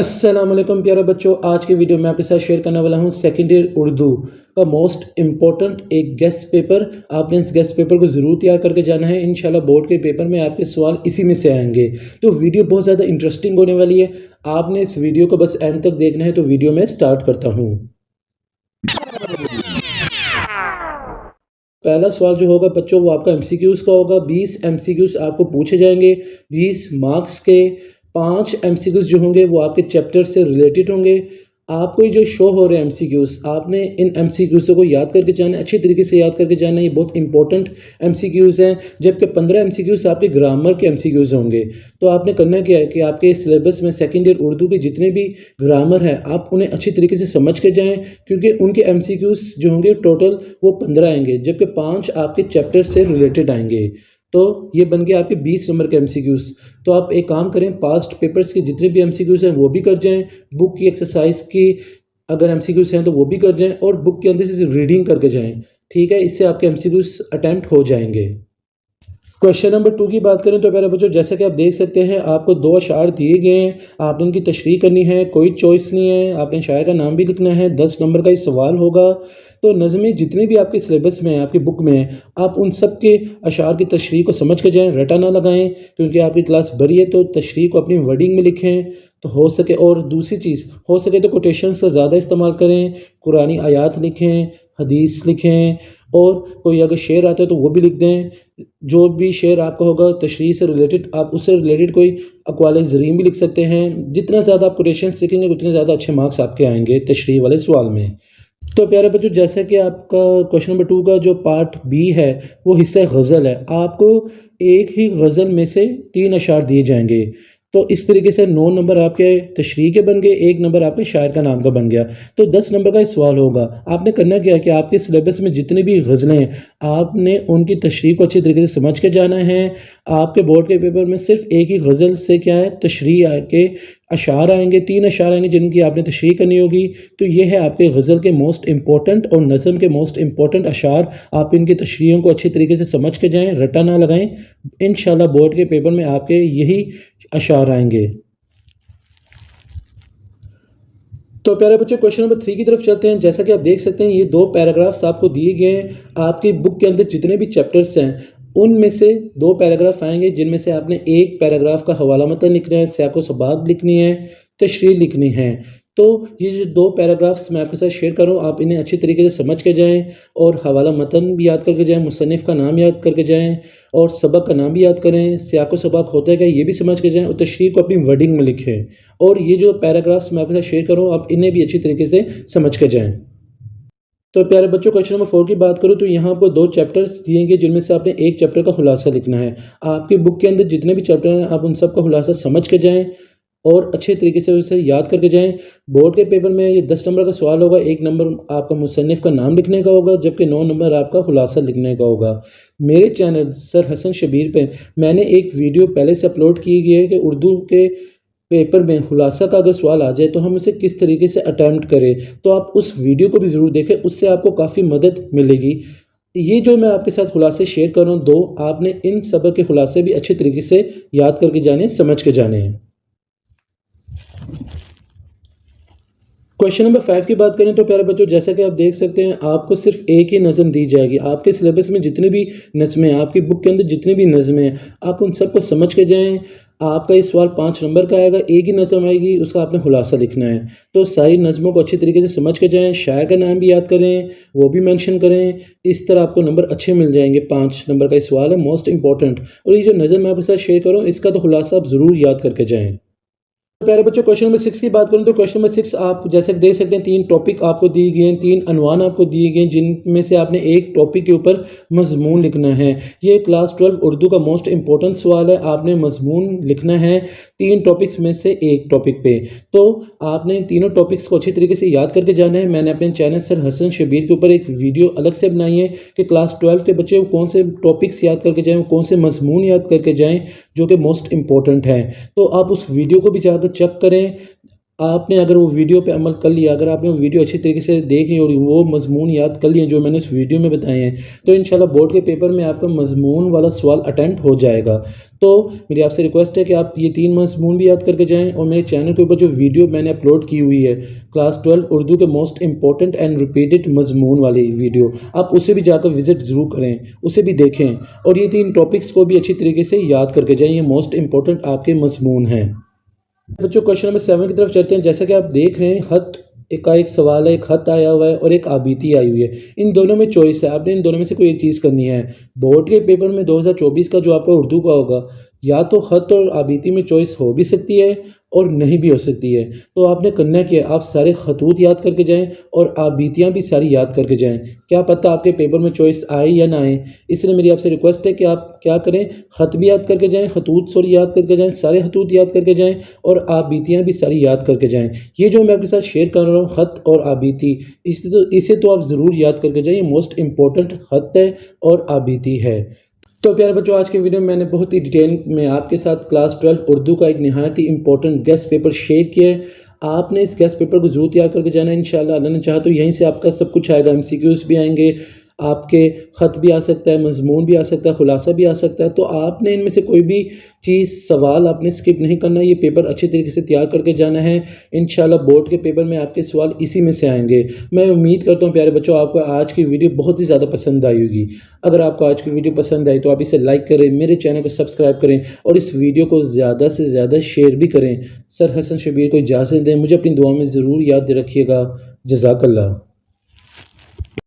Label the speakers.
Speaker 1: अस्सलाम वालेकुम प्यारे बच्चों। आज की वीडियो में आपके साथ शेयर करने वाला हूं सेकेंड ईयर उर्दू का मोस्ट इम्पोर्टेंट एक गेस्ट पेपर। आपने इस गेस्ट पेपर को ज़रूर तैयार करके जाना है। इंशाल्लाह बोर्ड के पेपर में आपके सवाल इसी में से आएंगे। तो वीडियो बहुत ज़्यादा इंटरेस्टिंग होने वाली है। आपने इस वीडियो को बस एंड तक देखना है। तो वीडियो में स्टार्ट करता हूँ। पहला सवाल जो होगा बच्चों वो आपका एमसीक्यूज़ का होगा। 20 एमसीक्यूज़ आपको पूछे जाएंगे 20 मार्क्स के। 5 एमसीक्यूज़ जो होंगे वो आपके चैप्टर से रिलेटेड होंगे। आपको ये जो शो हो रहे हैं एमसीक्यूज़, आपने इन एमसीक्यूज़ को याद करके जाना है, अच्छी तरीके से याद करके जाना है। ये बहुत इंपॉर्टेंट एमसीक्यूज़ हैं। जबकि 15 एमसीक्यूज़ आपके ग्रामर के एमसीक्यूज़ होंगे। तो आपने करना क्या है कि आपके सिलेबस में सेकेंड ईयर उर्दू के जितने भी ग्रामर है आप उन्हें अच्छी तरीके से समझ के जाएं, क्योंकि उनके एमसीक्यूज़ जो होंगे टोटल वो 15 आएंगे, जबकि 5 आपके चैप्टर से रिलेटेड आएंगे। तो ये बन गया आपके 20 नंबर के एमसीक्यूज़। तो आप एक काम करें, पास्ट पेपर्स के जितने भी एमसीक्यूज़ हैं वो भी कर जाएं, बुक की एक्सरसाइज की अगर एमसीक्यूज़ हैं तो वो भी कर जाएं, और बुक के अंदर से रीडिंग करके जाएं। ठीक है, इससे आपके एमसीक्यूज़ अटैम्प्ट हो जाएंगे। क्वेश्चन नंबर 2 की बात करें तो प्यारे बच्चों, जैसा कि आप देख सकते हैं आपको 2 अशार दिए गए हैं। आपने उनकी तशरीह करनी है, कोई चॉइस नहीं है। आपने शायर का नाम भी लिखना है। 10 नंबर का ये सवाल होगा। तो नज़में जितने भी आपके सिलेबस में हैं, आपकी बुक में हैं, आप उन सब के अशार की तशरीह को समझ के जाएं, रटा ना लगाएं, क्योंकि आपकी क्लास बड़ी है। तो तशरीह को अपनी वर्डिंग में लिखें तो हो सके। और दूसरी चीज़, हो सके तो कोटेशन से ज़्यादा इस्तेमाल करें। कुरानी आयात लिखें, हदीस लिखें, और कोई अगर शेर आता है तो वो भी लिख दें। जो भी शेर आपका होगा तशरीह से रिलेटेड, आप उससे रिलेटेड कोई अक़वाल ज़रीम भी लिख सकते हैं। जितना ज़्यादा आप कोटेशन सीखेंगे उतने ज़्यादा अच्छे मार्क्स आपके आएंगे तशरीह वाले सवाल में। तो प्यारे बच्चों, जैसा कि आपका क्वेश्चन नंबर 2 का जो पार्ट बी है वो हिस्सा गज़ल है। आपको एक ही गज़ल में से 3 अशार दिए जाएंगे। तो इस तरीके से 9 नंबर आपके तशरीह के बन गए, 1 नंबर आपके शायर का नाम का बन गया। तो 10 नंबर का सवाल होगा। आपने करना क्या है कि आपके सिलेबस में जितनी भी गज़लें हैं आपने उनकी तशरीह को अच्छी तरीके से समझ के जाना है। आपके बोर्ड के पेपर में सिर्फ एक ही गज़ल से क्या है तशरीह के अशार आएंगे, 3 अशार आएंगे जिनकी आपने तशरीह करनी होगी। तो ये है आपके गज़ल के मोस्ट इंपॉर्टेंट और नज़म के मोस्ट इंपॉर्टेंट अशार। आप इनकी तशरीहों को अच्छी तरीके से समझ के जाएं, रटा ना लगाएं। इंशाल्लाह बोर्ड के पेपर में आपके यही अशार आएंगे। तो प्यारे बच्चों, क्वेश्चन नंबर 3 की तरफ चलते हैं। जैसा कि आप देख सकते हैं ये 2 पैराग्राफ्स आपको दिए गए हैं। आपकी बुक के अंदर जितने भी चैप्टर्स हैं उनमें से 2 पैराग्राफ आएंगे, जिनमें से आपने एक पैराग्राफ का हवाला मतन लिखना है, सियाक़ो सबाक़ लिखनी है, तशरीह लिखनी है। तो ये जो 2 पैराग्राफ्स मैं आपके साथ शेयर कर रहा हूँ, आप इन्हें अच्छी तरीके से समझ के जाएं, और हवाला मतन भी याद करके जाएं, मुसन्निफ़ का नाम याद करके जाएं, और सबक का नाम भी याद करें, सियाक़ो सबाक़ होता है क्या ये भी समझ के जाएं, और तशरीह को अपनी वर्डिंग में लिखें। और ये जो पैराग्राफ्स मैं आपके साथ शेयर कर रहा हूँ आप इन्हें भी अच्छी तरीके से समझ के जाएँ। तो प्यारे बच्चों, क्वेश्चन नंबर 4 की बात करूँ तो यहाँ पर 2 चैप्टर्स दिए गए, जिनमें से आपने एक चैप्टर का खुलासा लिखना है। आपकी बुक के अंदर जितने भी चैप्टर हैं आप उन सब का खुलासा समझ के जाएं और अच्छे तरीके से उसे याद करके जाएं। बोर्ड के पेपर में ये 10 नंबर का सवाल होगा। 1 नंबर आपका मुसन्निफ़ का नाम लिखने का होगा, जबकि 9 नंबर आपका खुलासा लिखने का होगा। मेरे चैनल सर हसन शबीर पे मैंने एक वीडियो पहले से अपलोड की गई है कि उर्दू के पेपर में खुलासा का अगर सवाल आ जाए तो हम उसे किस तरीके से अटैम्प्ट करें। तो आप उस वीडियो को भी ज़रूर देखें, उससे आपको काफ़ी मदद मिलेगी। ये जो मैं आपके साथ खुलासे शेयर कर रहा हूँ 2, आपने इन सबक के खुलासे भी अच्छे तरीके से याद करके जाने, समझ के जाने हैं। क्वेश्चन नंबर 5 की बात करें तो प्यारे बच्चों, जैसा कि आप देख सकते हैं आपको सिर्फ एक ही नज़म दी जाएगी। आपके सिलेबस में जितने भी नज़में हैं, आपकी बुक के अंदर जितने भी नज़में हैं, आप उन सबको समझ के जाएं। आपका ये सवाल 5 नंबर का आएगा, एक ही नज़म आएगी, उसका आपने खुलासा लिखना है। तो सारी नज़मों को अच्छी तरीके से समझ के जाएं। शायर का नाम भी याद करें, वो भी मेंशन करें। इस तरह आपको नंबर अच्छे मिल जाएंगे। 5 नंबर का ये सवाल है मोस्ट इंपॉर्टेंट। और ये जो नज़म मैं आपके साथ शेयर कर रहा हूँ इसका तो खुलासा आप ज़रूर याद करके जाएँ। तो प्यारे बच्चों, क्वेश्चन नंबर 6 की बात करूं तो क्वेश्चन नंबर 6 आप जैसे देख सकते हैं 3 टॉपिक आपको दिए गए हैं, 3 अनवान आपको दिए गए हैं, जिनमें से आपने एक टॉपिक के ऊपर मजमून लिखना है। ये क्लास 12 उर्दू का मोस्ट इंपॉर्टेंट सवाल है। आपने मजमून लिखना है 3 टॉपिक्स में से एक टॉपिक पे। तो आपने तीनों टॉपिक्स को अच्छी तरीके से याद करके जाना है। मैंने अपने चैनल सर हसन शबीर के ऊपर एक वीडियो अलग से बनाई है कि क्लास 12 के बच्चे कौन से टॉपिक्स याद करके जाएँ, कौन से मजमून याद करके जाएँ जो कि मोस्ट इंपॉर्टेंट हैं। तो आप उस वीडियो को भी जाकर चेक करें। आपने अगर वो वीडियो पे अमल कर लिया, अगर आपने वो वीडियो अच्छी तरीके से देख ली और वो मज़मून याद कर लिए जो मैंने उस वीडियो में बताए हैं, तो इंशाल्लाह बोर्ड के पेपर में आपका मज़मून वाला सवाल अटेम्प्ट हो जाएगा। तो मेरी आपसे रिक्वेस्ट है कि आप ये 3 मज़मून भी याद करके जाएँ और मेरे चैनल के ऊपर जो वीडियो मैंने अपलोड की हुई है, क्लास 12 उर्दू के मोस्ट इंपॉर्टेंट एंड रिपीटेड मज़मून वाली वीडियो, आप उसे भी जाकर विज़िट ज़रूर करें, उसे भी देखें और ये 3 टॉपिक्स को भी अच्छी तरीके से याद करके जाएँ। ये मोस्ट इंपॉर्टेंट आपके मज़मून हैं। बच्चों क्वेश्चन नंबर 7 की तरफ चलते हैं। जैसा कि आप देख रहे हैं, खत का एक सवाल है, एक खत आया हुआ है और एक आबीती आई हुई है। इन दोनों में चॉइस है, आपने इन दोनों में से कोई एक चीज़ करनी है। बोर्ड के पेपर में 2024 का जो आपका उर्दू का होगा, या तो खत और आबीती में चॉइस हो भी सकती है और नहीं भी हो सकती है। तो आपने करना क्या है, आप सारे खतूत याद करके जाएं और आबीतियाँ भी सारी याद करके जाएं। क्या पता आपके पेपर में चॉइस आए या ना आए, इसलिए मेरी आपसे रिक्वेस्ट है कि आप क्या करें, खत भी याद करके जाएं, खतूत सॉरी याद करके जाएं, सारे खतूत याद करके जाएं और आबीतियाँ भी सारी याद करके जाएं। ये जो मैं आपके साथ शेयर कर रहा हूँ, खत और आबीती, इसे तो आप ज़रूर याद करके जाएं। ये मोस्ट इंपॉर्टेंट खत है और आबीती है। तो प्यारे बच्चों, आज के वीडियो में मैंने बहुत ही डिटेल में आपके साथ क्लास 12 उर्दू का एक नहायत ही इंपॉर्टेंट गेस्ट पेपर शेयर किया है। आपने इस गेस्ट पेपर को जरूर तैयार करके जाना है इंशाल्लाह। अल्लाह ने चाहा तो यहीं से आपका सब कुछ आएगा, एमसीक्यूज भी आएंगे, आपके ख़त भी आ सकता है, मजमून भी आ सकता है, खुलासा भी आ सकता है। तो आपने इनमें से कोई भी चीज़ सवाल आपने स्किप नहीं करना, ये पेपर अच्छे तरीके से तैयार करके जाना है। इंशाल्लाह बोर्ड के पेपर में आपके सवाल इसी में से आएंगे। मैं उम्मीद करता हूँ प्यारे बच्चों, आपको आज की वीडियो बहुत ही ज़्यादा पसंद आई होगी। अगर आपको आज की वीडियो पसंद आई तो आप इसे लाइक करें, मेरे चैनल को सब्सक्राइब करें और इस वीडियो को ज़्यादा से ज़्यादा शेयर भी करें। सर हसन शबीर को इजाज़त दें, मुझे अपनी दुआ में ज़रूर याद रखिएगा। जज़ाकल्लाह।